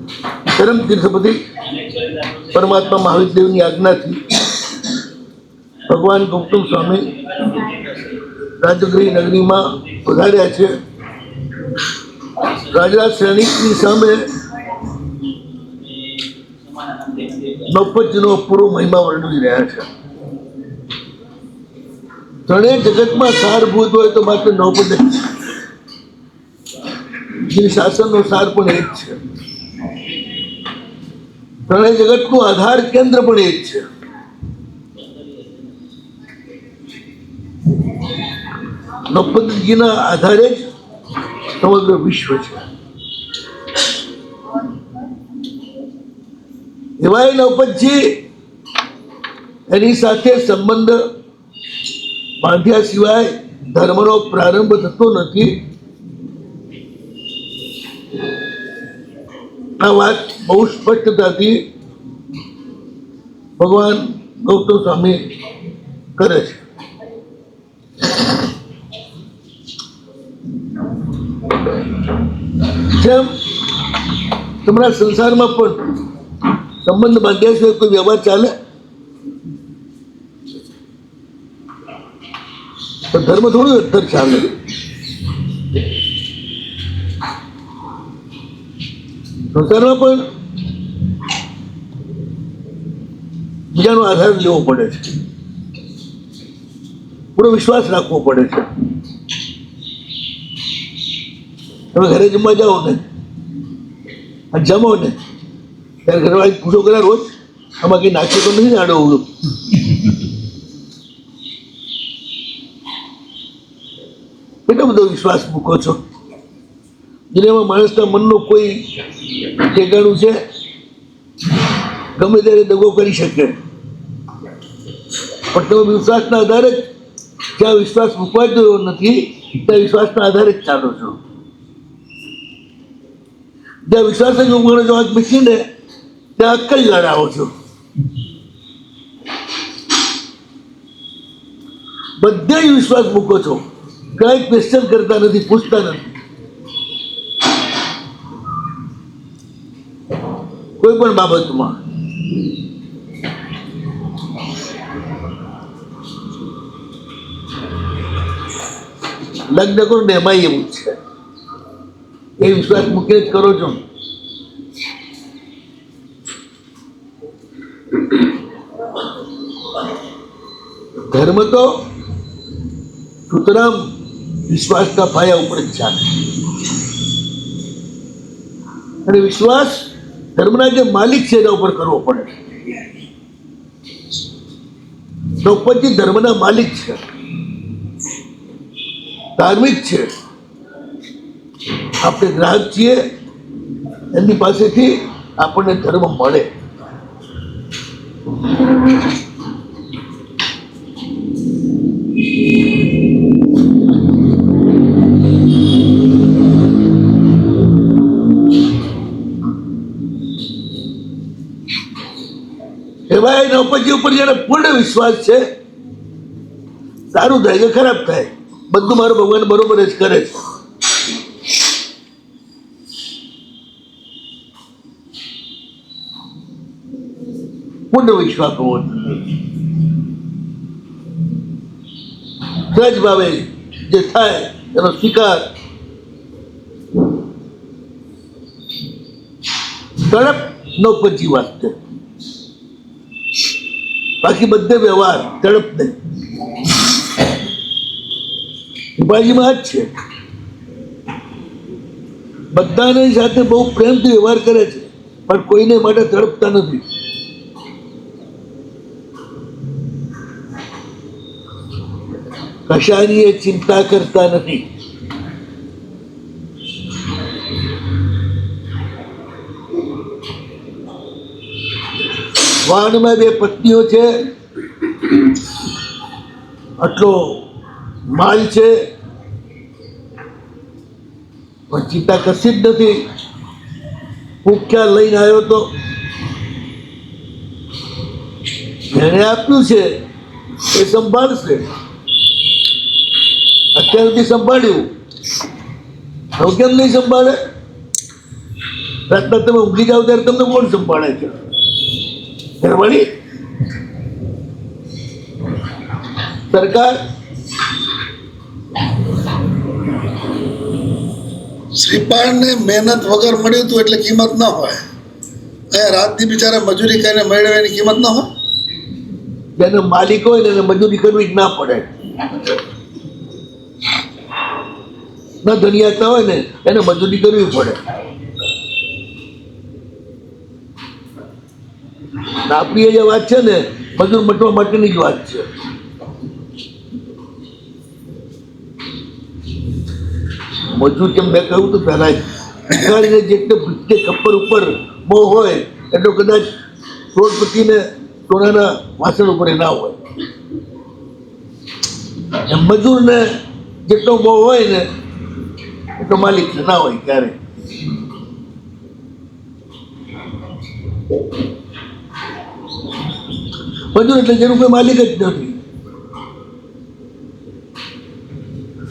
પરમ તીર્થપતિ પરમાત્મા મહાવીરદેવની આજ્ઞાથી ભગવાન ગૌતમ સ્વામી રાજગૃહ નગરીમાં પધાર્યા છે. રાજા સૈનિકની સામે નૌપજ્યનો પૂરો મહિમા વર્ણવી રહ્યા છે. ત્રણેય જગતમાં સારભૂત હોય તો માત્ર નૌપજ છે. શાસનનો સાર પણ એ જ છે. ત્રણેય જગતનું આધાર કેન્દ્ર પણ એ જ છે. નૌપદજીના આધારે જ સમગ્ર વિશ્વ છે. એવાય નૌપદજી એની સાથે સંબંધ બાંધ્યા સિવાય ધર્મનો પ્રારંભ થતો નથી. આ વાત બહુ સ્પષ્ટતાથી ભગવાન ગૌતમ સ્વામી કરે છે. જેમ તમારા સંસારમાં પણ સંબંધ બાંધ્યા સિવાય કોઈ વ્યવહાર ચાલે તો ધર્મ થોડું અત્તર ચાલે. સંસારમાં પણ બીજાનો આધાર લેવો પડે છે, પૂરો વિશ્વાસ રાખવો પડે છે. તમે ઘરે જમવા જાઓ ને અને જમો ને ત્યારે ઘરવાળી પૂછો કરા રોજ આમાં કંઈ નાખ્યો તો નથી આડો ઉડો. કેટલો બધો વિશ્વાસ મૂકો છો જેનામાં માણસના મનનો કોઈ ઠેકાણું છે? ગમે ત્યારે દગો કરી શકે, પણ તમે વિશ્વાસના આધારે જ જ્યાં વિશ્વાસ મૂકવા જ નથી ત્યાં વિશ્વાસના આધારે જ ચાલો છો. જ્યાં વિશ્વાસ જ મૂકવાનો જો હાથ મૂકીને ત્યાં અક્કલ લડાવો છો. બધે જ વિશ્વાસ મૂકો છો, કાંઈ ક્વેશ્ચન કરતા નથી, પૂછતા નથી. કોઈ પણ બાબતમાં લગ્ન કરો ને એમાં એવું છે, એ વિશ્વાસ મૂકીને જ કરો છો. ધર્મ તો સુતરામ વિશ્વાસના પાયા ઉપર જ ચાલે. અને વિશ્વાસ ધર્મના જે માલિક છે એના ઉપર કરવો પડે. દ્રૌપદી ધર્મના માલિક છે, ધાર્મિક છે. આપણે ગ્રાહક છીએ, એમની પાસેથી આપણને ધર્મ મળે. એવાય નૌપદજી ઉપર જયારે પૂર્ણ વિશ્વાસ છે, સારું થાય કે ખરાબ થાય બધું મારો ભગવાન બરોબર જ કરે છે. પૂર્ણ વિશ્વાસ હોવો સહજ ભાવે જે થાય એનો સ્વીકાર. તડપ નૌપદજી વાસ્તે, બાકી બધે વ્યવહાર તડપ નહીં. કૃપાજીમાં જ છે, બધાની સાથે બહુ પ્રેમથી વ્યવહાર કરે છે, પણ કોઈને માટે તડપતા નથી. કશાની એ ચિંતા કરતા નથી. વાહનમાં બે પત્નીઓ છે, આટલો માલ છે, પણ ચિંતા કશી જ નથી. હું ક્યાં લઈને આવ્યો તો જેને આપ્યું છે એ સંભાળશે. અત્યાર સુધી સંભાળ્યું, હવે કેમ નહીં સંભાળે? રાતના તમે ઊંઘી જાઓ ત્યારે તમને કોણ સંભાળે છે? ઘરવાળી? સરકાર? શ્રીપાળને મહેનત વગર મળ્યું હતું એટલે કિંમત ન હોય. અહીંયા રાતથી બિચારા મજૂરી કરીને મેળવે એની કિંમત ન હોય. જેને માલિક હોય ને એને મજૂરી કરવી જ ના પડે. ન ધનિયાતા હોય ને એને મજૂરી કરવી પડે. આપણી જે વાત છે ને મજૂર મટવા માટેની જ વાત છે. મજૂર કેમ મેં કહ્યું તો પહેલા ભિખારીને જેટલે ખપ્પર ઉપર મોહ હોય એટલો કદાચ કરોડપતિને સોનાના વાસણ ઉપર ના હોય. એમ મજૂરને જેટલો મોહ હોય ને એટલો માલિક ના હોય ક્યારે. મજૂર એટલે જેનું કોઈ માલિક જ નથી.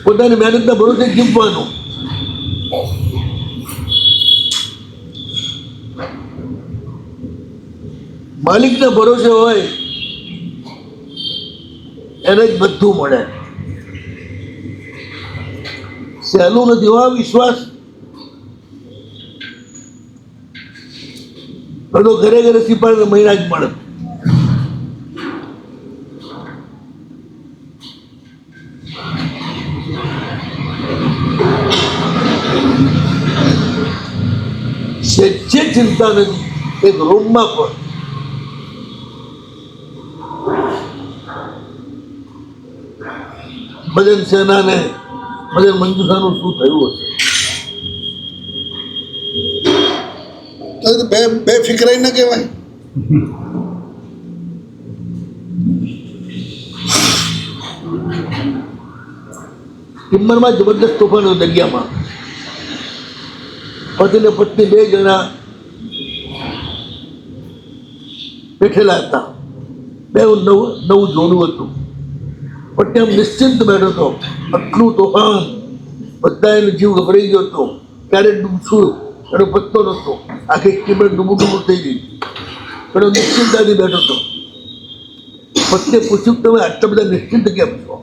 પોતાની મહેનતના ભરોસે જીવવાનું. માલિકના ભરોસે હોય એને જ બધું મળે. સહેલું નથી હો વિશ્વાસ. બધો ઘરે ઘરે સિપાહીને મહિના જ મળે. સચ્ચે ચિંતા નથી એક રૂમમાં પણ. ભજન સેનાને ભજન મંજુષાનું શું થયું હશે? બે ફિકરાઈ ન કહેવાય. ટિમ્બરમાં જબરદસ્ત તોફાન હતું દરિયામાં. પતિ ને પત્ની બે જણા બેઠેલા હતા. બે નવું જોડું હતું. પત્ની આમ નિશ્ચિંત બેઠો હતો. આટલું તોફાન, બધા એનો જીવ ગભરાઈ ગયો હતો. ક્યારે ડૂબશું એનો પત્તો નહોતો. આખી ટિમ્બર ડૂબું થઈ ગઈ. પણ નિશ્ચિંતાથી બેઠો હતો. પત્નીએ પૂછ્યું તમે આટલા બધા નિશ્ચિંત કેમ છો?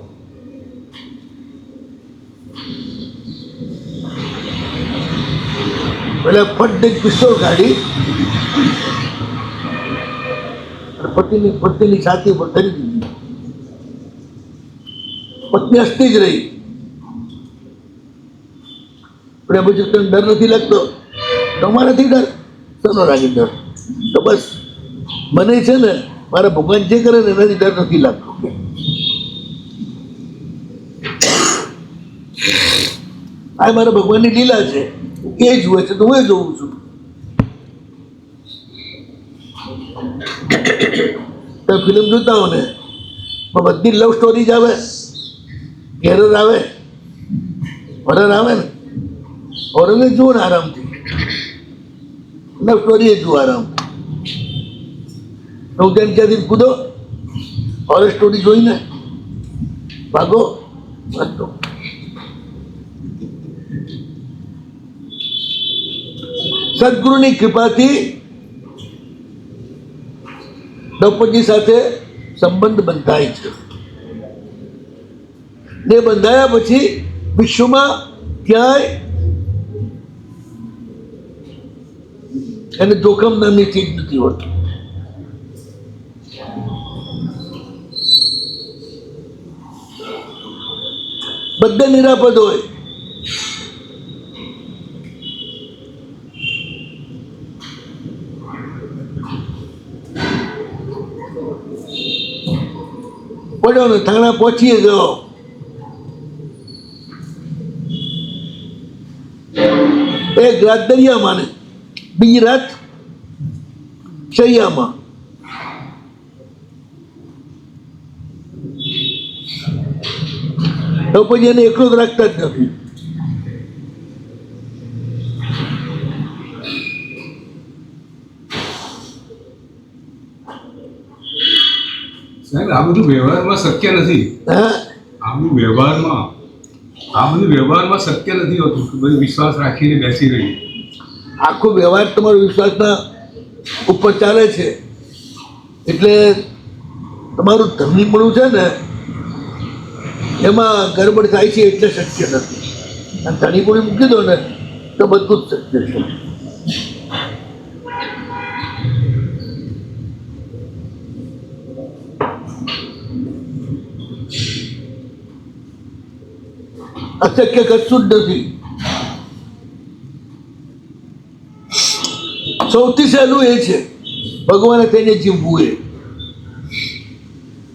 પેલા ફટ એક પિસ્તોલ કાઢી પત્નીની છાતી પર ધરી દીધી. પત્ની હસતી જ રહી. પણ પછી તને ડર નથી લાગતો? તમારે નથી ડર? શેનો લાગે ડર? તો બસ મને છે ને મારા ભગવાન જે કરે ને એનાથી ડર નથી લાગતો. આ મારા ભગવાનની લીલા છે. એ જુએ છે તો હું જોઉં છું. ફિલ્મ જોતા હો ને બધી લવ સ્ટોરી જ આવે, કેરર આવે, હોરર આવે ને. હોરર જુઓ ને આરામથી, લવ સ્ટોરી જુઓ આરામથી. હું ત્યાંથી કૂદો હોરર સ્ટોરી જોઈને ભાગો બસ. સદગુરુની કૃપાથી દ્રૌપદી સાથે સંબંધ બંધાય છે. ને બંધાયા પછી વિશ્વમાં ક્યાંય એને જોખમ નામની ચીજ નથી હોતી. બધા નિરાપદ હોય. પડ્યો ને થાણા પહોંચીએ ગયો. એક રાત દરિયામાં ને બીજી રાત શૈયામાં. તો પછી એને એકલો જ રાખતા જ નથી. સાહેબ આ બધું વ્યવહારમાં શક્ય નથી. હા, આ બધું વ્યવહારમાં શક્ય નથી હોતું કે બધું વિશ્વાસ રાખીને બેસી રહી. આખો વ્યવહાર તમારો વિશ્વાસના ઉપર ચાલે છે, એટલે તમારું ધનીપણું છે ને એમાં ગડબડ થાય છે એટલે શક્ય નથી. અને ધનીપણું મૂકી દો ને તો બધું જ શક્ય છે. અશક્ય કશું જ નથી. સૌથી સહેલું એ છે ભગવાને થઈને જીવવું એ,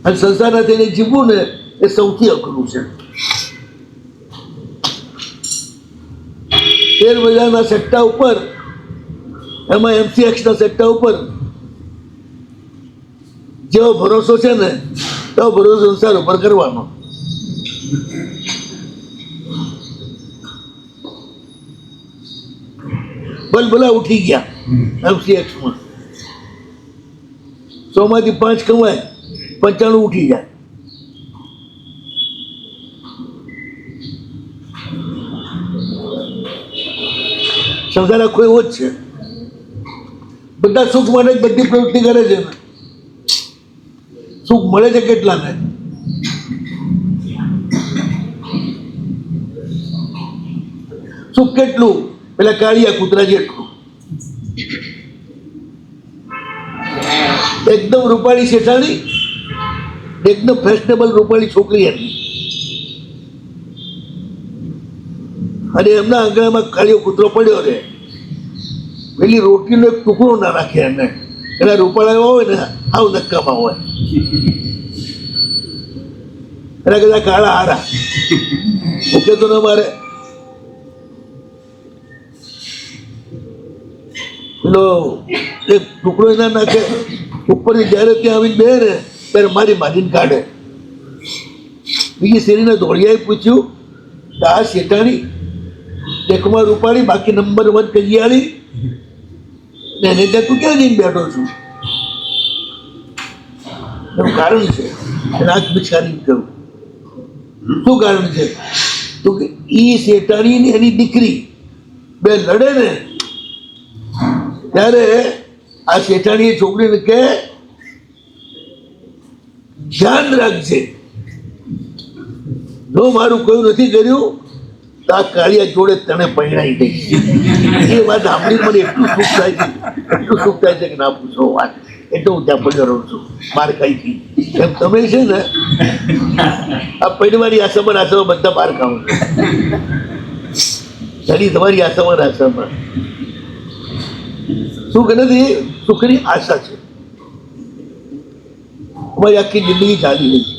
અને સંસારના થઈને જીવવું ને એ સૌથી અઘરું છે. 13,000ના સટ્ટા ઉપર, એમાં MCX ના સટ્ટા ઉપર જેવો ભરોસો છે ને તેવો ભરોસો સંસાર ઉપર કરવાનો. ભલા ઉઠી ગયા MCX માં, 100માંથી 5 કમાય, 95 ઉઠી જાય. સંસાર આખો એવો જ છે. બધા સુખ માટે જ બધી પ્રવૃત્તિ કરે છે ને. સુખ મળે છે કેટલાને? સુખ કેટલું? પેલા કાળિયા કૂતરા જેટલું. એકદમ રૂપાળી શેઠાણી, એકદમ ફેશનેબલ રૂપાળી છોકરી હતી, અને એમના આંગણામાં કાળિયો કૂતરો પડ્યો રહે. પેલી રોટલીનો એક ટુકડો ના રાખે એને. એના રૂપાળા એવા હોય ને આવ નક્કામાં હોય, એના કદાચ કાળા હારા ઓકે તો ના મારે. પેલો એક ટુકડો ના નાખે ઉપરથી જ્યારે ત્યાં આવીને બે ને ત્યારે મારીને કાઢે. બીજી શેરીને દોડિયાએ પૂછ્યું કે આ શેઠાણી દેખમાં રૂપાળી, બાકી નંબર 1 કજિયાળી, ને એને ત્યાં તું ક્યાં જઈને બેઠો છું? એનું કારણ છે, એને આંખ બિચારી કહ્યું. શું કારણ છે? તો કે ઈ શેઠાણી ને એની દીકરી બે લડે ને ત્યારે આ શેઠાણી છોકરીને કે ધ્યાન રાખજે, જો મારું કોઈ નથી કર્યું તો આ કાળિયા જોડે તને પરણાઈ દઈશ. એ વાત સાંભળીને મને એટલું સુખ થાય છે કે ના પૂછો વાત. એટલે હું ત્યાં પડ્યો રહું છું બહાર કઈથી. એમ તમે છે ને આ પરિવારની આસામાં બધા બહાર ખાવ છો, તમારી આસામાં સુખ નથી, સુખની આશા છે. અમારી આખી જિંદગી ચાલી રહી છે.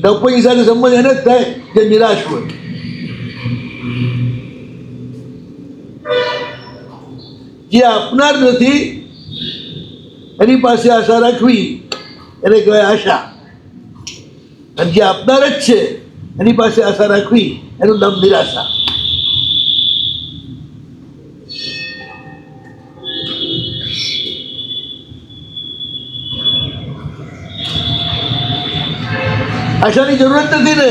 ડોક્ટરની સાથે સંબંધ એને જ થાય જે નિરાશ હોય. જે આપનાર નથી એની પાસે આશા રાખવી એને કહેવાય આશા, અને જે આપનાર જ છે એની પાસે આશા રાખવી એનું નામ નિરાશા. આશાની જરૂરત નથી ને,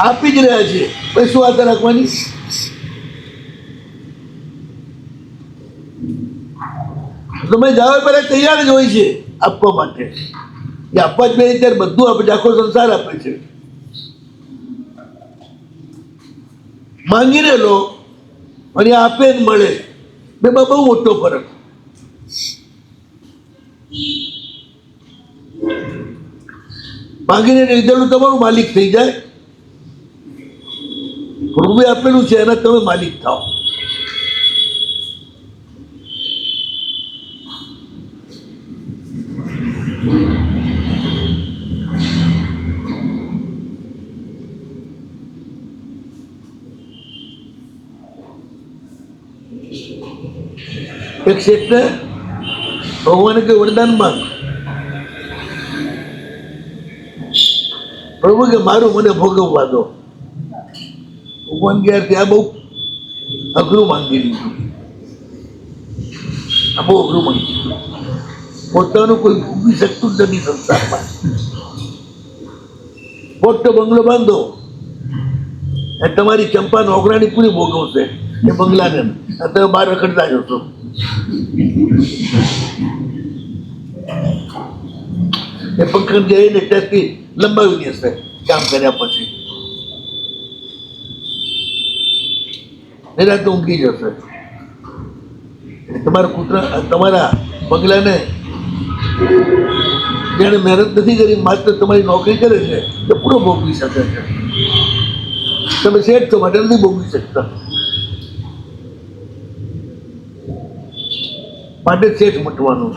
આપી જ રહ્યા છે. પછી શું આશા રાખવાની? તમે જાઓ પહેલા તૈયાર જ હોય છે આપવા માટે. એ આપવા જ બે ત્યારે બધું આપે છે, આખો સંસાર આપે છે. માંગીને લો અને આપે જ મળે, બેમાં બહુ મોટો ફરક. માંગીને લીધેલું તમારું માલિક થઈ જાય, પ્રભુએ આપેલું છે એના તમે માલિક થાઓ. એક શેઠને ભગવાને કે વરદાન માંગ. પ્રભુ કે મારું મને ભોગવવા દો. ભગવાન કે યાર ત્યાં બહુ અઘરું માંગી લીધું, આ બહુ અઘરું માંગી લીધું. પોતાનું કોઈ ભોગવી શકતું જ નથી સંસારમાં. મોટો બંગલો બાંધો, તમારી ચંપા નોકરાની પૂરી ભોગવશે, એ બંગલાને તમે બહાર રખડતા જ છો. એ પંકજ જઈને ત્યાંથી લંબાવી દેશે કામ કર્યા પછી, નિરાંતે ઊંઘી જશે. તમારા કૂતરા તમારા બંગલાને જેને મહેનત નથી કરી માત્ર તમારી નોકરી કરે છે તે પૂરો ભોગવી શકે છે. તમે શેઠ છો માટે નથી ભોગવી શકતા, માટે શેઠ મટવાનું.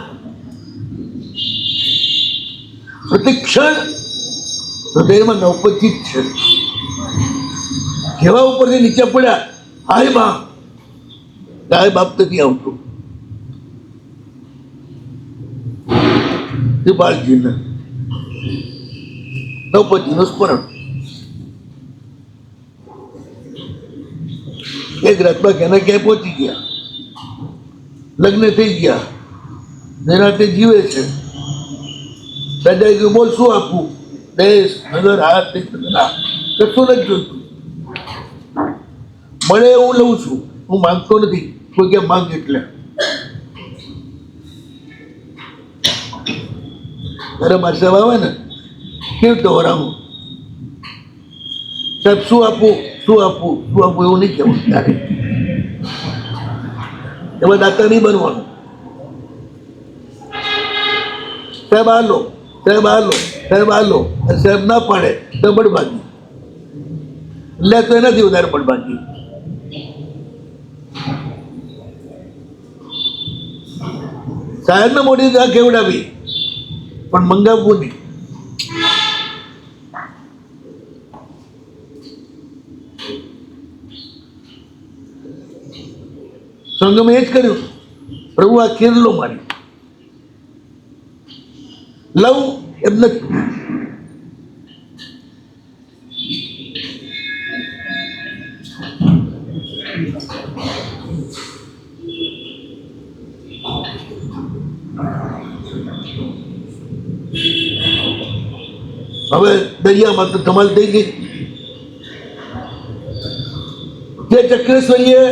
પ્રતિક્ષણ હૃદયમાં નવપચિત છે. કેવા ઉપરથી નીચે પડ્યા, હાય બાપ, હાય બાપ નથી આવતું. બાળજીને નવપતિનું સ્મરણ. એક રાતમાં ક્યાંના ક્યાંય પહોંચી ગયા, લગ્ન થઈ ગયા, નિરાંતે જીવે છે. દાદાએ કહ્યું બોલ શું આપવું, દેશ નગર હાથ કશું નથી જોઈતું, મળે એવું લઉં છું, હું માંગતો નથી. કોઈ કે માંગ એટલે અરે મારી સાહેબ આવે ને કેવી રીતે વરાવું, સાહેબ શું આપવું શું આપવું શું આપવું એવું નહીં કહેવું. ત્યારે એમાં દાતા નહીં બનવાનું. સાહેબ આ લો, સાહેબ આ લો, સાહેબ આ લો, અને સાહેબ ના પાડે તો બળબાગી લે, તો એનાથી વધારે બળબાગી. સાહેબને મોટી આ કેવડાવી પણ મંગાવવું નહીં. સંગમે એ જ કર્યું. પ્રભુ આ ખીર લો મારી, લઉં એમ નથી. હવે દરિયામાં તો ધમાલ થઈ ગઈ. જે ચક્રેશ્વરીએ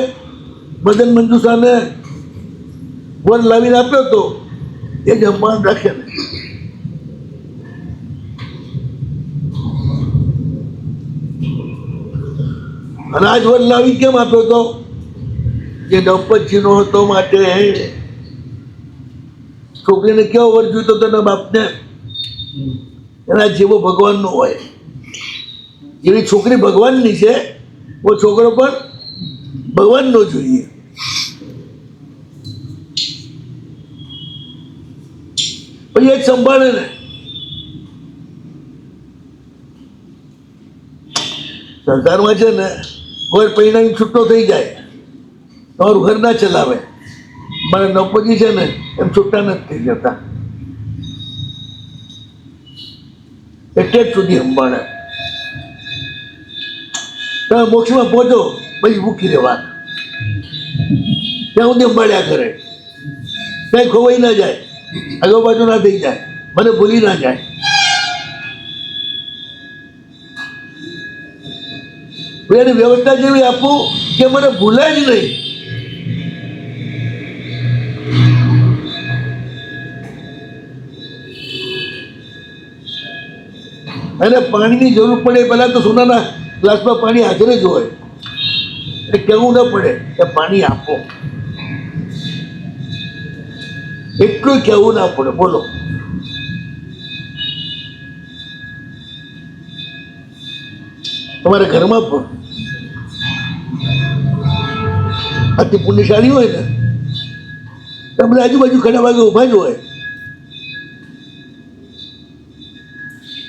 મદન મંજુસાને વર લાવીને આપ્યો હતો એ જ અંબાણ રાખે ને. અને આજ વર લાવી કેમ આપ્યો હતો? જે દંપતીનો હતો માટે. છોકરીને કેવો વર જોઈતો હતો એના બાપને? એના જેવો ભગવાનનો હોય. જેવી છોકરી ભગવાનની છે वो છોકરો પણ ભગવાનનો જોઈએ. પછી એ જ સંભાળે ને. સંસારમાં છે ને ઘર પરિણામ છૂટો થઈ જાય તમારું ઘર ના ચલાવે. મારા નવપતિ છે ને એમ છૂટા નથી થઈ જતા, એટલે જ સુધી સંભાળે. તમે મોક્ષમાં પહોંચો પછી મૂકી દેવા, ત્યાં સુધી સંભાળ્યા કરે. ક્યાંય ખોવાઈ ના જાય, આગળ બાજુ ના થઈ જાય, મને ભૂલી ના જાય. એની વ્યવસ્થા જેવી આપું કે મને ભૂલાય જ નહીં. અને પાણીની જરૂર પડે પહેલા તો સોનાના ગ્લાસમાં પાણી હાજર જ હોય, એટલે કહેવું ન પડે કે પાણી આપો, એટલું કહેવું ના પડે. બોલો, તમારા ઘરમાં પણ અતિ પુણ્યશાળી હોય ને તો બધા આજુબાજુ ઘણા વાગે ઉભા જ હોય.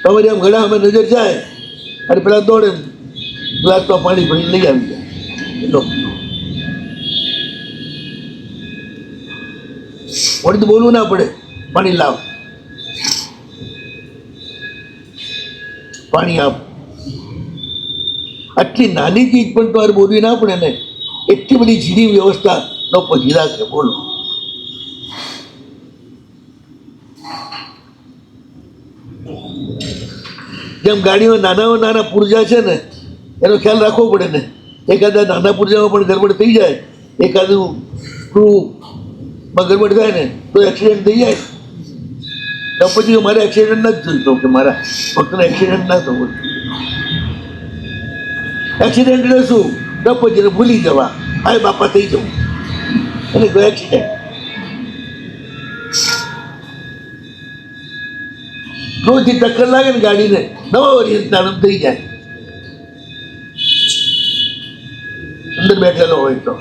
તમારી આમ ઘણા અમે નજર જાય અને પેલા દોડે ગ્લાસમાં પાણી ભરીને લઈ આવી જાય. વળી તો બોલવું ના પડે, પાણી લાવ, પાણી આપ. આટલી નાની ચીજ પણ તમારે બોલવી ના પડે ને, એટલી બધી ઝીણી વ્યવસ્થા નો પછી રાખે. બોલો, જેમ ગાડીમાં નાના પુરજા છે ને એનો ખ્યાલ રાખવો પડે ને. એકાદા નાના પુરજામાં પણ ગરબડ થઈ જાય, એકાદું સ્ક્રૂમાં ગરબડ થાય ને તો એક્સિડન્ટ થઈ જાય. તો પછી મારે એક્સિડન્ટ ના જ જોઈતો કે મારા ભક્તને એક્સિડન્ટ ના થવો. એક્સિડન્ટ એટલે શું? તો પછી ભૂલી જવા, હાય બાપા થઈ જવું અને કોઈ એક્સિડન્ટ. રોજથી ટક્કર લાગે ને ગાડીને, નવા વરિયન્ટના આનંદ થઈ જાય અંદર બેઠેલો હોય તો.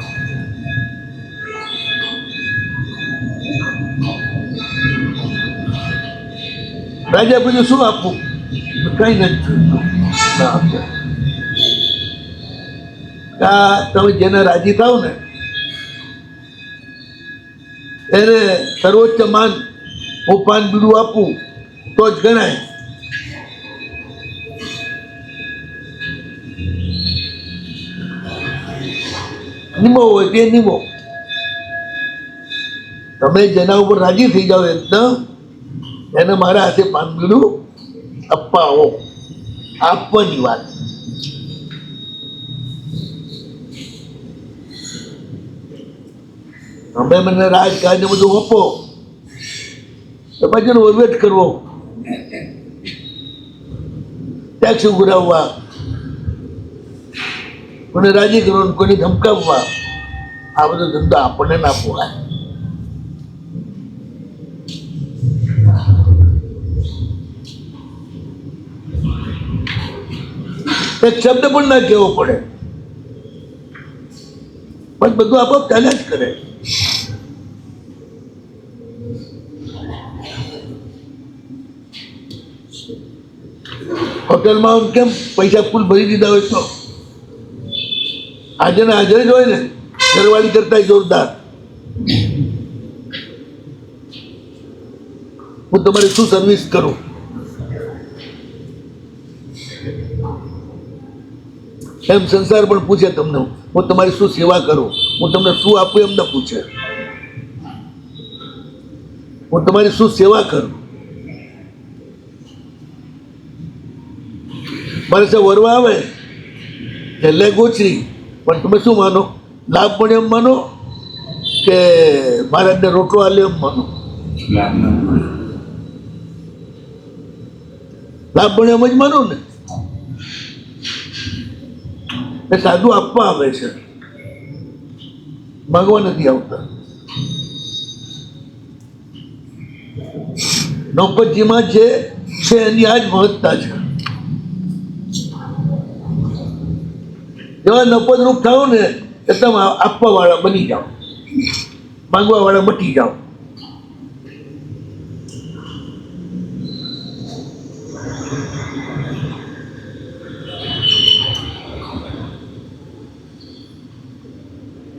રાજા પૂછ્યું શું આપવું? કઈ નથી જોઈતું. તમે જેને રાજી થાવ ને એને સર્વોચ્ચ માન હું પાન બીડું આપું તો જ ગણાય. નિમો હોય તે નિમો. તમે જેના ઉપર રાજી થઈ જાઓ એકદમ એને મારા હાથે પાન બીડું અપાવો. આપવાની વાત. તમે મને રાજકાજ ને બધું આપો તો પછી એનો વહીવટ કરવો, ટેક્સ ઉઘરાવવા, કોને રાજી કરવો, કોને ધમકાવવા, આ બધો ધંધો આપણને ના પોવાય. એક શબ્દ પણ ના કહેવો પડે, પણ બધું આપોઆપ ચાલ્યા જ કરે. હોટલમાં કેમ પૈસા ફૂલ ભરી દીધા હોય તો હાજર ને હાજર જ હોય ને, ઘરવાળી કરતા જોરદાર. હું તમારી શું સર્વિસ કરું? એમ સંસાર પણ પૂછે તમને, હું તમારી શું સેવા કરું, હું તમને શું આપું એમ ન પૂછે, હું તમારી શું સેવા કરું. મારે se વરવા આવે એટલે ગોચરી, પણ તમે શું માનો? લાભ પણ એમ માનો કે મહારાજને રોટલો આલ્યો એમ માનો? લાભ પણ એમ જ માનો ને. એ સાદું આપવા આવે છે, માંગવા નથી આવતા. નૌપતજીમાં જે છે એની આ જ મહત્તા છે. જેવા નપદ રૂપ થાવ ને એટલે આપવા વાળા બની જાઓ, માંગવા વાળા મટી જાઓ.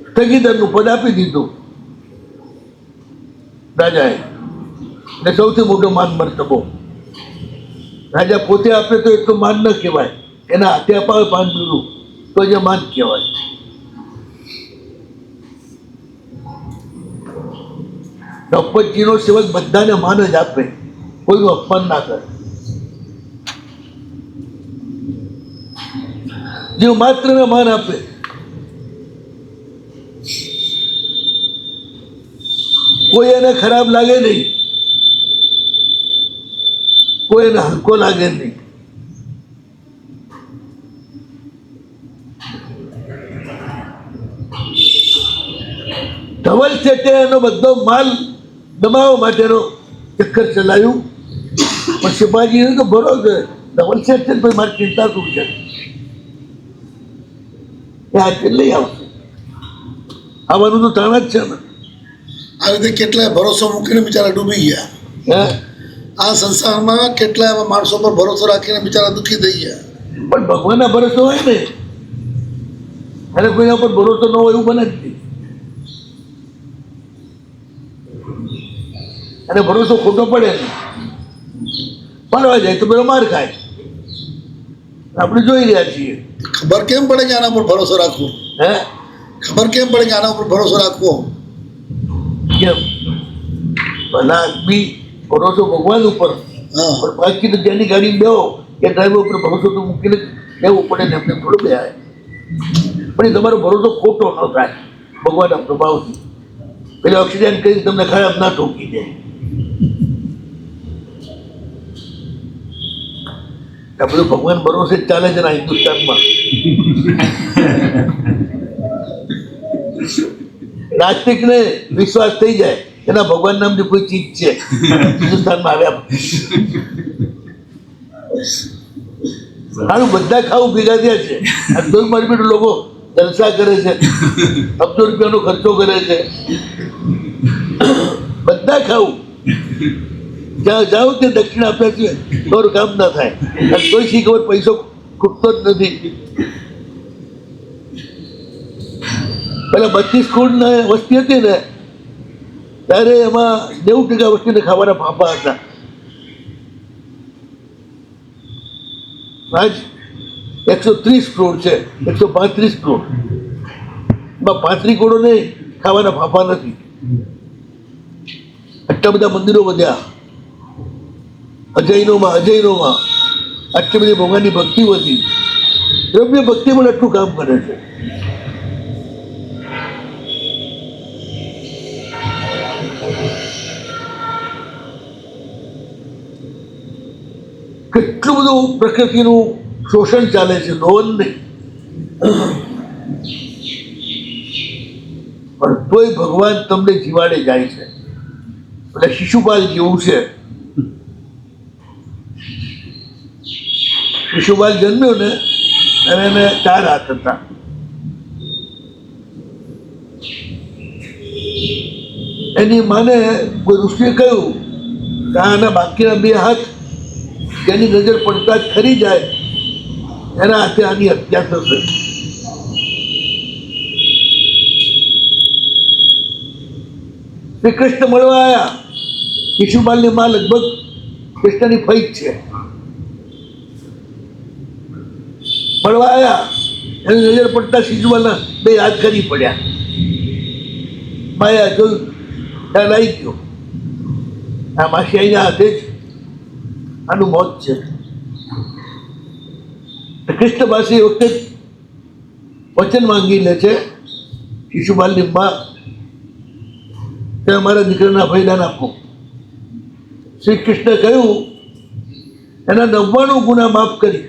સ્થગિતરનું પદ આપી દીધું રાજાએ, ને સૌથી મોટો માન મર્તબો. રાજા પોતે આપે તો એટલું માન ન કહેવાય, એના હાથે અપાવે પાન બીડું તો જે માન કહેવાય. નૌપતજીનો સેવક બધાને માન જ આપે, કોઈનું અપમાન ના કરે. જે માત્ર ને માન આપે. કોઈ એને ખરાબ લાગે નહીં, કોઈ એને હલકો લાગે નહીં. ધવલ શેઠે એનો બધો માલ દબાવવા માટેનો ચક્કર ચલાવ્યું, પણ શિવાજીને તો ભરોસો ધવલ શેઠ છે, ભાઈ મારી ચિંતા શું છે, એ હાથે લઈ આવશે. આવવાનું તો તાણ જ છે ને. આ રીતે કેટલાય ભરોસો મૂકીને બિચારા ડૂબી ગયા. હે, આ સંસારમાં કેટલાય એવા માણસો પર ભરોસો રાખીને બિચારા દુઃખી થઈ ગયા. પણ ભગવાનના ભરોસો હોય ને, અને કોઈના પર ભરોસો ન હોય એવું બને જ નહીં. અને ભરોસો ખોટો પડે ને, પડવા જાય તો બધો માર ખાય. આપણે જોઈ રહ્યા છીએ. ખબર કેમ પડે કે આના પર ભરોસો રાખવો? હે, ખબર કેમ પડે કે આના ઉપર ભરોસો રાખવો? કેમ? ભલા આદમી ભરોસો ભગવાન ઉપર, હા, પણ બાકી તો જેની ગાડી બેહો કે ડ્રાઈવર ઉપર ભરોસો તો મૂકીને લેવું પડે ને, એમને થોડું બે આવે. પણ એ તમારો ભરોસો ખોટો ન થાય ભગવાનના પ્રભાવથી. પેલા ઓક્સિજન કરી તમને ખરાબ ના ઠોકી દે. આ બધું ભગવાન ભરોસે જ ચાલે છે ને આ હિન્દુસ્તાનમાં. નાસ્તિકને વિશ્વાસ થઈ જાય એના ભગવાન નામની કોઈ ચીજ છે હિન્દુસ્તાનમાં આવ્યા. સારું બધા ખાવું ભેગા થયા છે. અબ્દુલ મારી લોકો જલસા કરે છે, અબજો રૂપિયાનો ખર્ચો કરે છે. બધા ખાવું જ્યાં જાઓ તે દક્ષિણ આપ્યા છે તમારું કામ ના થાય. અને કોઈ શી ખબર પૈસો ખૂટતો જ નથી. પેલા 32 કરોડ વસ્તી હતી ને ત્યારે એમાં 90% વસ્તીને ખાવાના ફાંફા હતા. આજ 130 કરોડ છે, 135 કરોડ. એમાં 35 કરોડને ખાવાના ફાંફા નથી. આટલા બધા મંદિરો વધ્યા અજૈનોમાં આટલી બધી ભગવાનની ભક્તિ વધી. દ્રવ્ય ભક્તિ પણ આટલું કામ કરે છે. કેટલું બધું પ્રકૃતિનું શોષણ ચાલે છે, નોંધ નહીં. પણ તોય ભગવાન તમને જીવાડે જાય છે. એટલે શિશુપાલ જેવું છે. શિશુપાલ જન્મ્યો ને અને એને 4 હાથ હતા. એની માને કોઈ ઋષિએ કહ્યું કે આના બાકીના 2 હાથ જેની નજર પડતા જ ખરી જાય એના હાથે આની હત્યા થશે. શ્રી કૃષ્ણ મળવા આવ્યા. શિશુપાલની માં લગભગ કૃષ્ણની ફઈ જ છે. મળવા આવ્યા એની નજર પડતા શિશુપાલના 2 હાથ ખરી પડ્યા. માયા જોયું ખ્યાલ આવી ગયો આ માસિયાઈના હાથે જ આનું મોત છે. કૃષ્ણ પાસે એ વખતે વચન માંગી લે છે શિશુપાલની માં કે અમારા દીકરાના ભયદાન આપો. શ્રી કૃષ્ણ કહ્યું એના 99 ગુના માફ કરી.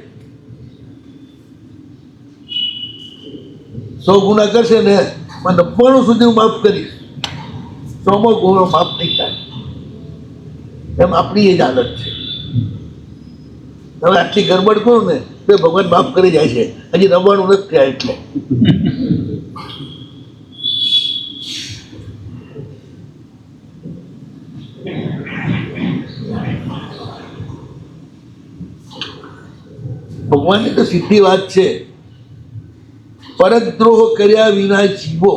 100 ગુના કરશે ને 99 સુધી હું માફ કરીશ. 100મો ગુનો માફ નહીં થાય. એમ આપણી એ જ હાલત છે. હવે આટલી ગરબડ કરું ને તો ભગવાન માફ કરી જાય છે. હજી 99 નથી થયા એટલે. ભગવાનની તો સીધી વાત છે. પરદ્રોહ કર્યા વિના જીવો.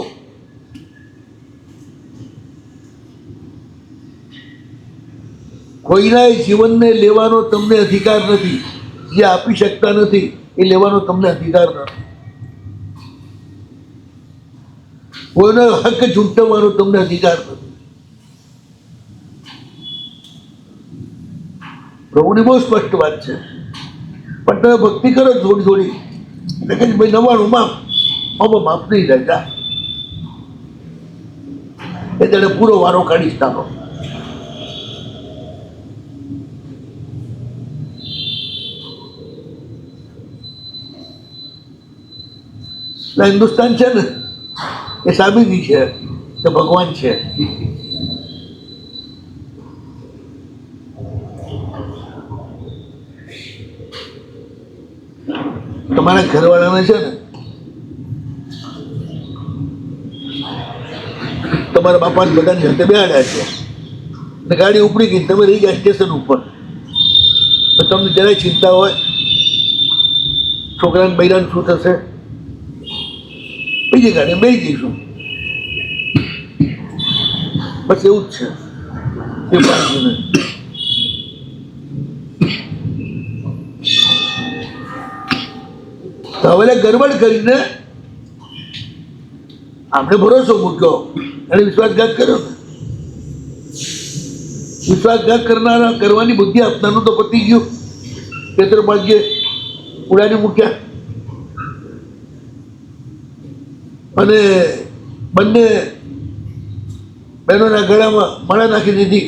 કોઈના જીવનને લેવાનો તમને અધિકાર નથી. જે આપી શકતા નથી એ લેવાનો તમને અધિકાર નથી. કોઈનો હક ઝૂંટવવાનો તમને અધિકાર નથી. પ્રભુની બહુ સ્પષ્ટ વાત છે. પણ તમે ભક્તિ કરો થોડી થોડી એટલે કે ભાઈ 99 માફ, આમાં માફ નહીં થાય. એ તેને પૂરો વારો કાઢીશ તારો. હિન્દુસ્તાન છે ને એ સાબિતી છે કે ભગવાન છે. તમારા ઘરવાળાને છે ને તમારા બાપાને બધાની સાથે બેહાડ્યા છે ને ગાડી ઉપડી ગઈ, તમે રહી ગયા સ્ટેશન ઉપર. તમને જરાય ચિંતા હોય છોકરાને બૈરાને શું થશે? બીજી ગાડી બેસી જઈશું. બસ એવું જ છે એ બાળકને. તો હવે ગરબડ કરીને આપણે ભરોસો મૂક્યો અને વિશ્વાસઘાત કર્યો ને. વિશ્વાસઘાત કરવાની બુદ્ધિ આપનારનું તો પતી ગયું. ક્ષેત્ર ભાગ્યે ઉડાડી મૂક્યા. અને બંને બહેનોના ગળામાં માળા નાખી દીધી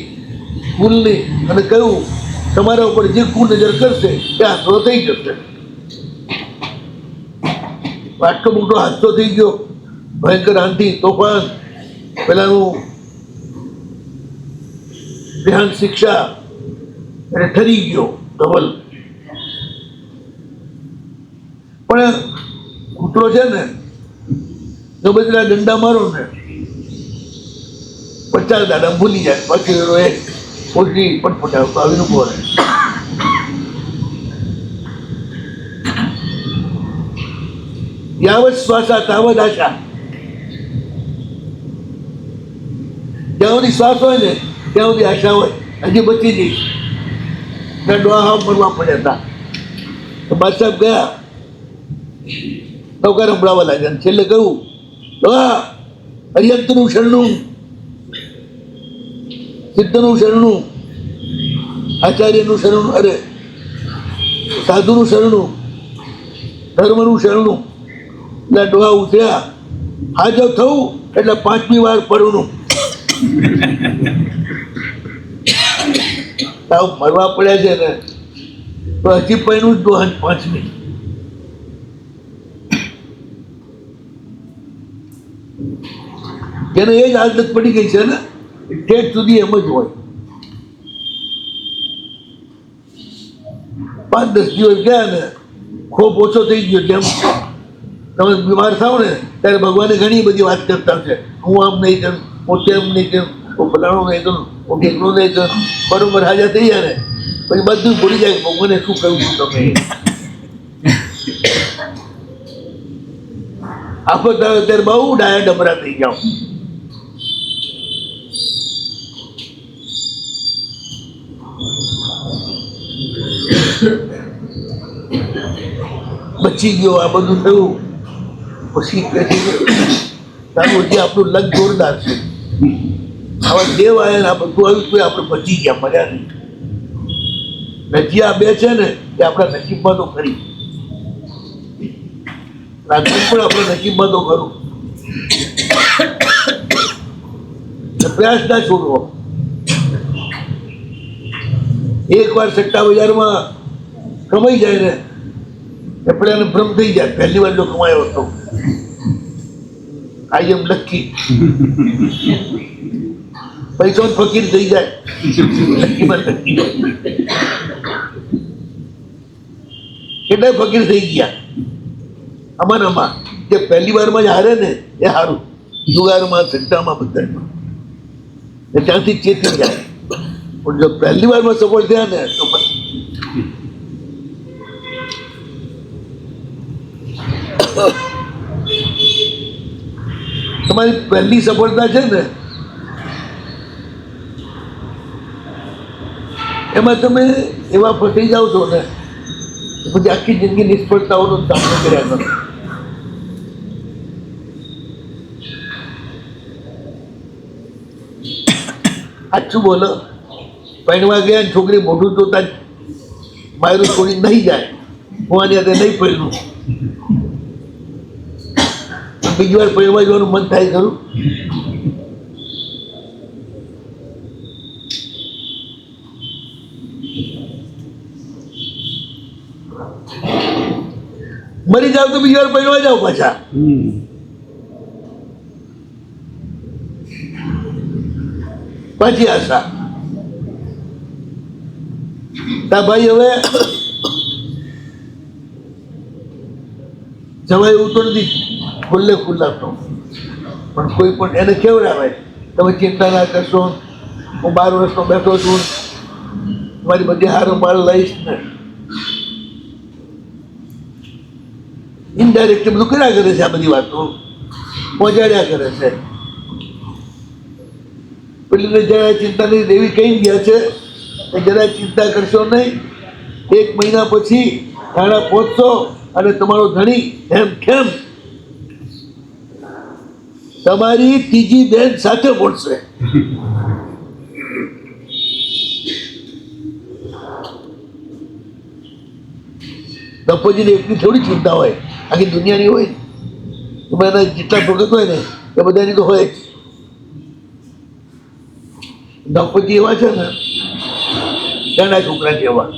ફૂલની અને કહ્યું તમારા ઉપર જે કુ નજર કરશે એ હાથો થઈ જશે. આટલો મોટો હાદસો થઈ ગયો, ભયંકર આંધી તોફાન, પેલાનું દેહાંત શિક્ષા એટલે ઠરી ગયો ધવલ. પણ કૂતરો છે ને જો બદલા દંડા મારો ને 50 દાડા ભૂલી જાય, પછી એક પોટલી પટપટાવતો આવીને ઉભો રહે. યાવત શ્વાસા તાવત આશા. જ્યાં સુધી શ્વાસ હોય ને ત્યાં સુધી આશા હોય, હજી બચી જઈશ. ડોહા મરવા પડ્યા હતા તો બાદશાહ ગયા, નૌકાર સંભળાવા લાગ્યા. છેલ્લે કહ્યું ડોહા હરિયંતનું શરણું, સિદ્ધનું શરણું, આચાર્યનું શરણું, અરે સાધુનું શરણું, ધર્મનું શરણું. એટલે ડોહા ઉતર્યા, હાજર થવું એટલે 5મી વાર પડવું. તાવ મરવા પડ્યા છે ને તો હજી પહેલું જ ડોહા 5મી. જેને એ જ આદત પડી ગઈ છે ને ઠેઠ સુધી એમ જ હોય. 5-10 દિવસ ગયા ને ખોફ ઓછો થઈ ગયો. જેમ તમે બીમાર થાવ ને ત્યારે ભગવાને ઘણી બધી વાત કરતા છે, હું આમ નહીં કરું, હું તેમ નહીં કરું, હું ફલાણું નહીં કરું, હું ઢેકણું નહીં કરું. બરોબર હાજર થઈ જાય ને પછી બધું ભૂલી જાય ભગવાને શું કહ્યું છું તમે. આફત આવે ત્યારે બહુ ડાયા ડમરા થઈ જાઓ. બચી ગયો, આ બધું થયું. પછી કે છે તારું હજી આપણું લગ જોરદાર છે, આવા દેવ આવ્યા ને આ બધું આવ્યું તો આપણે બચી ગયા, મર્યા નહીં. હજી આ બે છે ને એ આપણા નસીબમાં તો ખરી, રાજકોટ પણ આપણા નસીબમાં તો ખરું. પ્રયાસ ના છોડવો. એકવાર સટ્ટા બજારમાં કમાઈ જાય ને એટલે એને ભ્રમ થઈ જાય, પહેલી વાર જો કમાયો હતો આઈ એમ લકી. પૈસો ફકીર થઈ જાય, લકીમાં લકી. કેટલાય ફકીર થઈ ગયા આમાં. જે પહેલી વારમાં જ હારે ને એ સારું, જુગારમાં સટ્ટામાં બધામાં ત્યાંથી ચેતી જાય. પણ જો પહેલી વારમાં સફળ થયા ને તો પછી તમારી પહેલી સફળતા છે ને એમાં તમે એવા ફસાઈ જાઓ છો ને પછી આખી જિંદગી નિષ્ફળતાઓનો સામનો કર્યા કરો. સાચું બોલો, પૈણવા ગયા છોકરી મોઢું જોતા માયરું છોડી નહીં જાય, હું આની હાથે નહીં પહેલું. બીજી વાર પૈણવા જવાનું મન થાય ખરું? મરી જાવ તો બીજી વાર પૈણવા જાવ પાછા. પાછી આશા. તા ભાઈ હવે જવાય એવું તો નથી, ખુલ્લે ખુલ્લા તો. પણ કોઈ પણ એને કેવડાવે તમે ચિંતા ના કરશો, હું 12 વર્ષનો બેઠો છું, મારી બધી હારો માલ લઈશ ને. ઇનડાયરેક્ટ બધું કર્યા કરે છે, આ બધી વાતો પહોંચાડ્યા કરે છે. પેલીને જરા ચિંતા નહીં દેવી કહી ગયા છે કે જરા ચિંતા કરશો નહીં, 1 મહિના પછી થાણા પહોંચશો અને તમારો ધણી એમ કેમ તમારી ત્રીજી બેન સાથે પહોંચશે. દફોજીને એટલી થોડી ચિંતા હોય, આખી દુનિયાની હોય. એમાં એના જેટલા ભગત હોય ને એ બધાની તો હોય જ. દંપતી એવા છે ને ત્યાંના છોકરા છે એવા.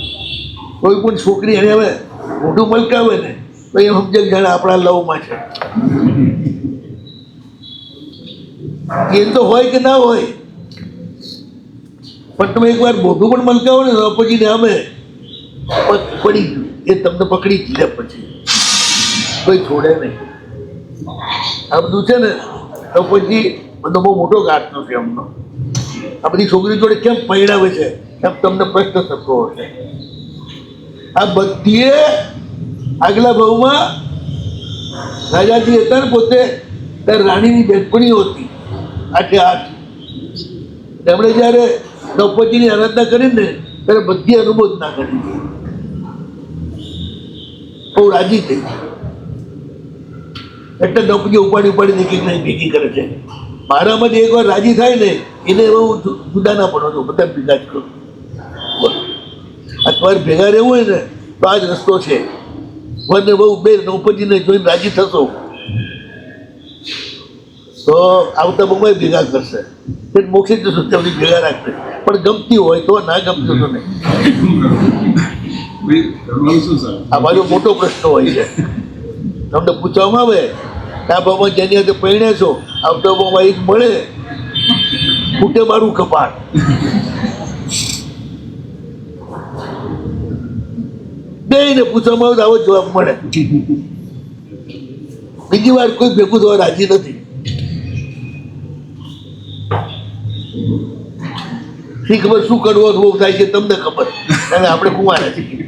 કોઈ પણ છોકરી એને હવે મોઢું મલકાવે ને તો એમ સમજે કે જાણે આપણા લવમાં છે. એ તો હોય કે ના હોય, પણ તમે એકવાર મોઢું પણ મલકાવો ને પછી ને અમે પડી ગયું એ તમને પકડી જ લે, પછી કોઈ છોડે નહીં. આ બધું છે ને તો પછી બધો બહુ મોટો ઘાટનો છે એમનો. આ બધી છોકરી જોડે કેમ પરિણામે છે એમ તમને પ્રશ્ન થતો હશે. આ બધી આગલા ભાવમાં રાજાજી હતા ને પોતે ત્યારે રાણીની બેનપણીઓ હતી 8 તેમણે જ્યારે દ્રૌપદીની આરાધના કરી ને ત્યારે બધી અનુમોદના કરી, બહુ રાજી થઈ. એટલે દ્રૌપદી ઉપાડી એક ભેગી કરે છે. મારામાંથી એકવાર રાજી થાય ને એને બહુ જુદા ના પડો, બધા ભેગા જ કરું. આ તમારે ભેગા રહેવું હોય ને તો આ જ રસ્તો છે. વને બહુ બે દ્રૌપદીને જોઈને રાજી થશો તો આવતા બહુ ભેગા કરશે, મોક્ષિત સુધી ભેગા રાખશે. પણ ગમતી હોય તો, ના ગમતી તો નહીં. આ બાજુ મોટો પ્રશ્ન હોય છે. તમને પૂછવામાં આવે કે આ બાબા જેની હાથે પરિણે છો આવતો બાબા એક મળે ફૂટે મારું કપાટ. બેને પૂછવામાં આવે તો આવો જવાબ મળે. બીજી વાર કોઈ ભેગું થવા રાજી નથી. શી ખબર શું કરવો રોગ થાય છે તમને ખબર, અને આપણે કુંવારા છીએ.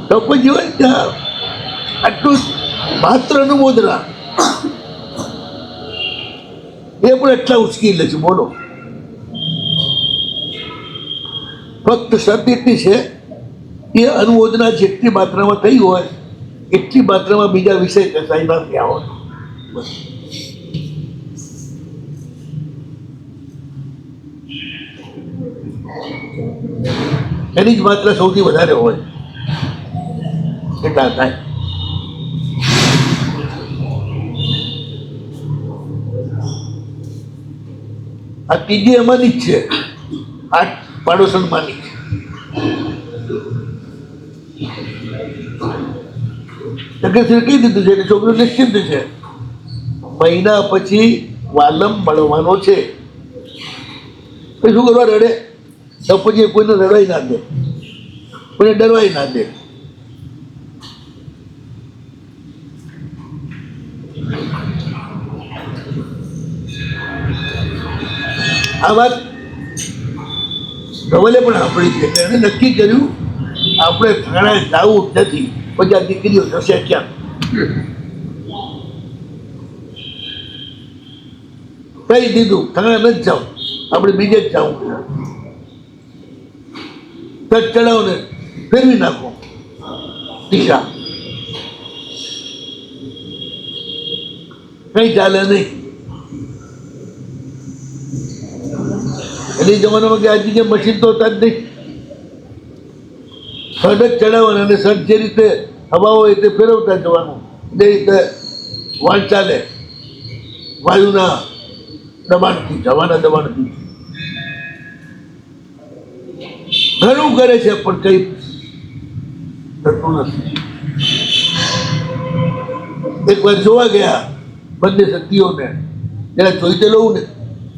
તો પછી હોય ત્યાં આટલું માત્ર અનુમોદના એ પણ એટલા ઉચકી લે છે. બોલો, ફક્ત શરત એટલી છે એ અનુમોદના જેટલી માત્રામાં થઈ હોય એટલી માત્રામાં બીજા વિષય કસાઈ ના થયા હોય. એની જ માત્રા સૌથી વધારે હોય એટલા થાય. આ ત્રીજી એમાંની જ છે, 8 પાડોશણમાંની. કહી દીધું છે કે છોકરો નિશ્ચિત છે, મહિના પછી વાલમ મળવાનો છે. પછી શું કરવા રડે? તો પછી કોઈને રડવાઈ ના દે, કોઈને ડરવાઈ ના દે. આ વાત ધવલે પણ સાંભળી છે કે એને નક્કી કર્યું આપણે થાણા જવું નથી, પછી આ દીકરીઓ જશે ક્યાં? કહી દીધું થાણા નથી જાવ, આપણે બીજે જ જવું. તટ ચડાવો ને ફેરવી નાખો દિશા, કઈ ચાલે નહીં. એટલે જમાનામાં કે આજની જે મશીન તો હતા જ નહીં. સડ જ ચડાવવાના અને સડ જે રીતે હવા હોય તે ફેરવતા જવાનું, એ રીતે વાળ ચાલે વાયુના દબાણથી, હવાના દબાણથી. ઘણું કરે છે પણ કઈ થતું નથી. એક વાર જોવા ગયા બંને શક્તિઓને, જરા જોઈ તો લઉં ને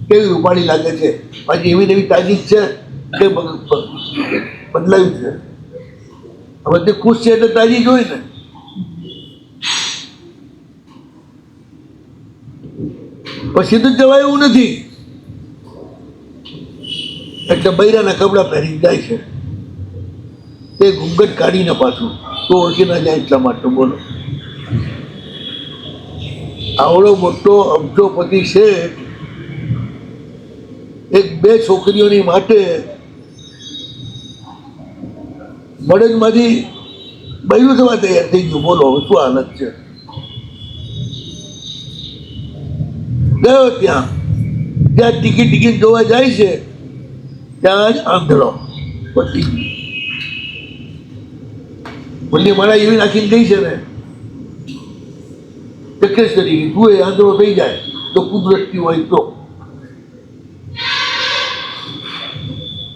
કેવી રૂપાળી લાગે છે, પાછી એવી એવી તાજી છે કે બદલાયું છે. હવે તે ખુશ છે એટલે તાજી જોઈ ને. પછી તો જવાય એવું નથી, એટલે બૈરાના કપડા પહેરી જાય છે. તે ઘૂંઘટ કાઢીને પાછું તો ઓળખી ના જાય એટલા માટે. બોલો, આવડો મોટો અબજોપતિ શેઠ 1-2 છોકરીઓની માટે મળદમાંથી બૈરું થવા તૈયાર થઈ ગયું. બોલો હવે શું હાલત છે. ગયો ત્યાં ટિકિટ જોવા જાય છે ત્યાં જ આંધળો પતી બંને મારા એવી નાખીને ગઈ છે ને ચક્રેશ્વરી તું એ આંધળો થઈ જાય તો કુદરતી હોય તો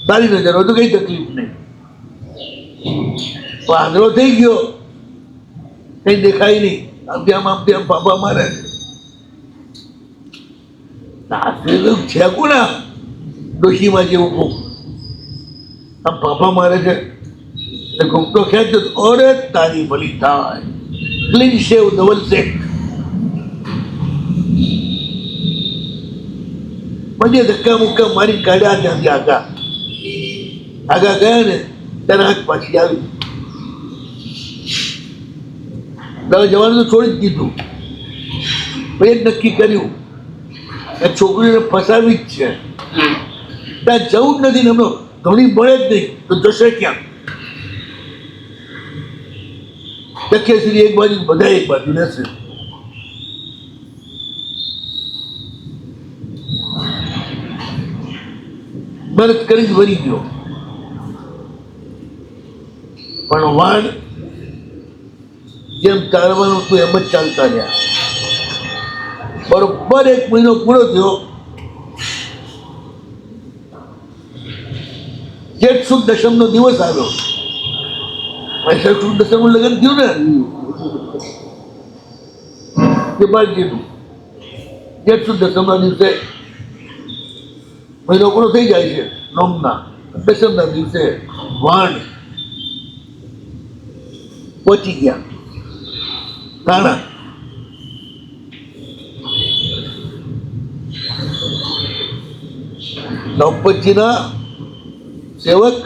સારી નજર હોય તો કઈ તકલીફ નહીં, તો આંધળો થઈ ગયો કઈ દેખાય નહીં, આમ ત્યાં પાપા મારે છે કોના ડોશીમાં જેવું કોક આમ પાપા મારે છે ઘૂંટો ખેંચો ઓરે તારી ભલી થાય ક્લીન શેવ ડબલ સેક મને ધક્કા મુક્કા મારી કાઢ્યા ત્યાંથી આગા ગયા ને ત્યારે આંખ પાછી આવી તમે જવાનું તો છોડી જ દીધું, પછી જ નક્કી કર્યું એ છોકરીને ફસાવી જ છે, ત્યાં જવું જ નથી ને એમનો ઘણી મળે જ નહીં તો જશે ક્યાં? ચક્રેશ્વરી એક બાજુ બધા એક બાજુ રહેશે. મહેનત કરી જ ભરી ગયો પણ વાણ જેમ ચાલવાનું હતું એમ જ ચાલતા રહ્યા. બરોબર 1 મહિનો પૂરો થયો, જેઠ સુદ દશમનો દિવસ આવ્યો. વૈશાખ સુદ દશમનું લગ્ન થયું ને દેબાજીનું, જેઠ સુદ દશમના દિવસે મહિનો પૂરો થઈ જાય છે નોમના, દશમના દિવસે વાણ પહોંચી ગયા તાણા. નવપતજીના સેવક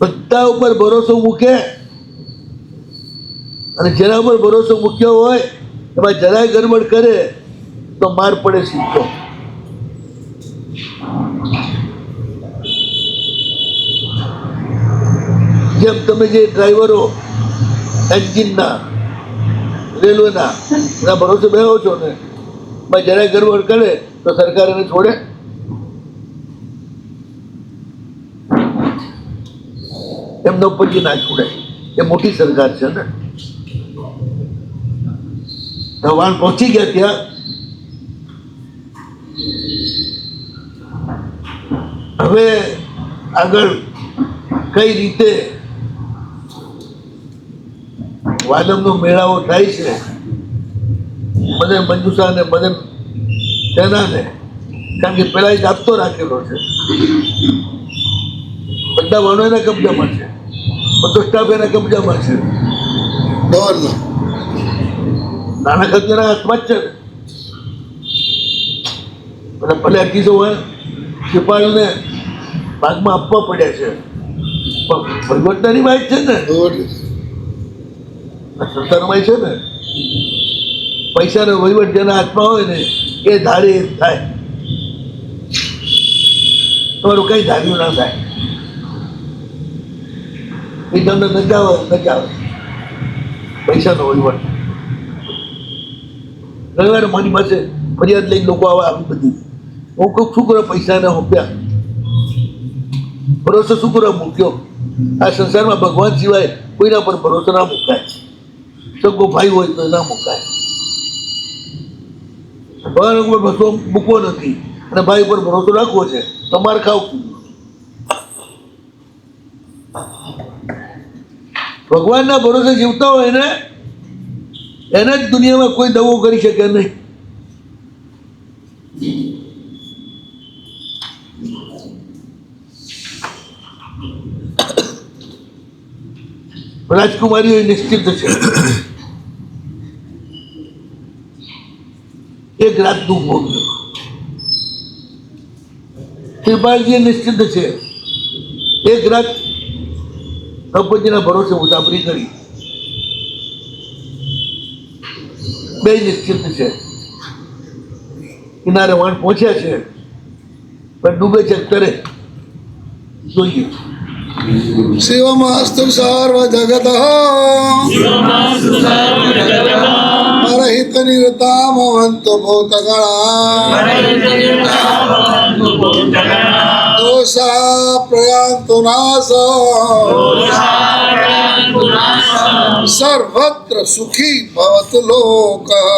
બધા ઉપર ભરોસો મૂકે અને જેના ઉપર ભરોસો મૂક્યો હોય એમાં જરાય ગરબડ કરે તો માર પડે સીધો. જેમ તમે જે ડ્રાઈવરો એન્જિનના રેલવેના એના ભરોસે બેહો છો ને એમાં જરાય ગરબડ કરે તો સરકાર એને છોડે? એમનો પછી ના છોડે, એ મોટી સરકાર છે ને. વાણ પહોંચી ગયા ત્યાં, હવે આગળ કઈ રીતે વાલમનો મેળાવો થાય છે, મદન મંજુષા ને મદન સેનાને, કારણ કે પેલા એક આપતો રાખેલો છે, બધા વાનો એના કબજામાં છે, બધો સ્ટાફ એના કબજામાં છે, નાના ખર્ચના હાથમાં જ છે ને. ભલે 28 સિપાહીઓને ભાગમાં આપવા પડ્યા છે પણ વહીવટદારી વાત છે ને, સંસારમાં છે ને, પૈસાનો વહીવટ જેના હાથમાં હોય ને એ ધારે એ થાય, તમારું કઈ ધાર્યું ના થાય. એ તમને નચાવે પૈસાનો વહીવટ. રવિવારે મારી પાસે ફરિયાદ લઈને લોકો આવે આવી બધી, હું કહું શું કરો પૈસાને હોપ્યા, ભરોસો શું કરવા મૂક્યો? આ સંસારમાં ભગવાન સિવાય કોઈના પર ભરોસો ના મુકાય, સગો ભાઈ હોય તો ના મુકાય. ભગવાન ઉપર ભરોસો મૂકવો નથી અને ભાઈ ઉપર ભરોસો રાખવો છે તો માર ખાવ. ભગવાનના ભરોસે જીવતા હોય ને એને જ દુનિયામાં કોઈ દવો કરી શકે નહીં. રાજકુમારીઓ નિશ્ચિત છે, એક રાત દુઃખ ભોગ્યું. કૃપાલજી નિશ્ચિત છે, એક રાત નવપતિના ભરોસે મુસાફરી કરી. બે નિશ્ચિત છે, કિનારે વાણ પહોંચ્યા છે પણ ડૂબે છે કરે જોઈએ. શિવમાસ્તુ સર્વ જગત પરહિત નિરતામવંતુ ભૂતગણા दोषा प्रयान्तु नाश सर्वत्र सुखी भवतु लोकः